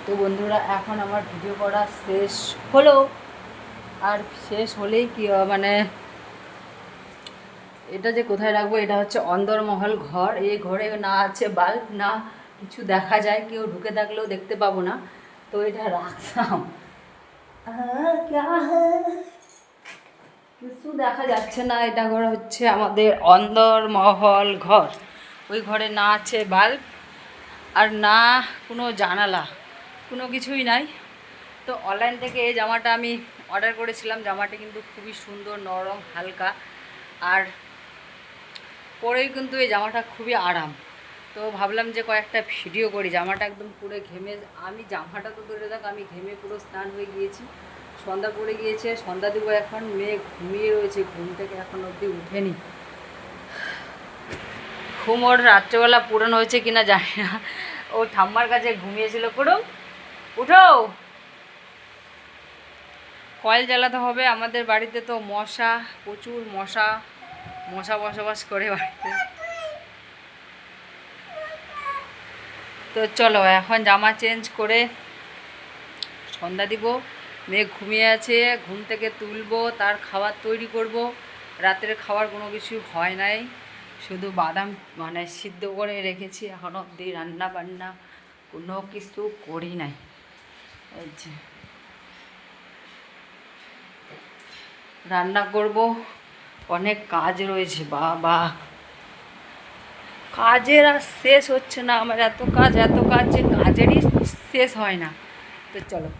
তো বন্ধুরা এখন আমার ভিডিও করা শেষ হলো। আর শেষ হলেই কি মানে এটা যে কোথায় রাখবো, এটা হচ্ছে অন্দরমহল ঘর। এই ঘরে না আছে বাল্ব, না কিছু দেখা যায়, কেউ ঢুকে থাকলেও দেখতে পাবো না। তো এটা রাখলাম, কিছু দেখা যাচ্ছে না। এটা ঘর হচ্ছে আমাদের অন্দরমহল ঘর। ওই ঘরে না আছে বাল্ব আর না কোনো জানালা, কোনো কিছুই নাই। তো অনলাইন থেকে এই জামাটা আমি অর্ডার করেছিলাম। জামাটা কিন্তু খুবই সুন্দর, নরম, হালকা, আর পরেই কিন্তু এই জামাটা খুবই আরাম। তো ভাবলাম যে কয়েকটা ভিডিও করি। জামাটা একদম পুরো ঘেমে, আমি জামাটা তো ধরে থাক, আমি ঘেমে পুরো স্নান হয়ে গিয়েছি, সন্ধ্যা পড়ে গিয়েছে, সন্ধ্যা দেবো এখন। মেয়ে ঘুমিয়ে রয়েছে, ঘুম থেকে এখন অবধি উঠেনি। ঘুম ওর রাত্রেবেলা পূরণ হয়েছে কিনা জানি না। ও ঠাম্মার কাছে ঘুমিয়েছিল। পুরো উঠো, কয়েল জ্বালাতে হবে। আমাদের বাড়িতে তো মশা, প্রচুর মশা মশা বসবাস করে বাড়িতে। তো চলো এখন জামা চেঞ্জ করে সন্ধ্যা দিব। মেয়ে ঘুমিয়ে আছে, ঘুম থেকে তুলবো, তার খাবার তৈরি করব। রাতের খাবার কোনো কিছু হয় নাই, শুধু বাদাম মানে সিদ্ধ করে রেখেছি। এখনও অবধি রান্না বান্না কোনো কিছু করি নাই। এই যে রান্না করব, অনেক কাজ রয়েছে। বাবা, কাজের আর শেষ হচ্ছে না আমার। এত কাজ যে কাজেরই শেষ হয় না। তো চলো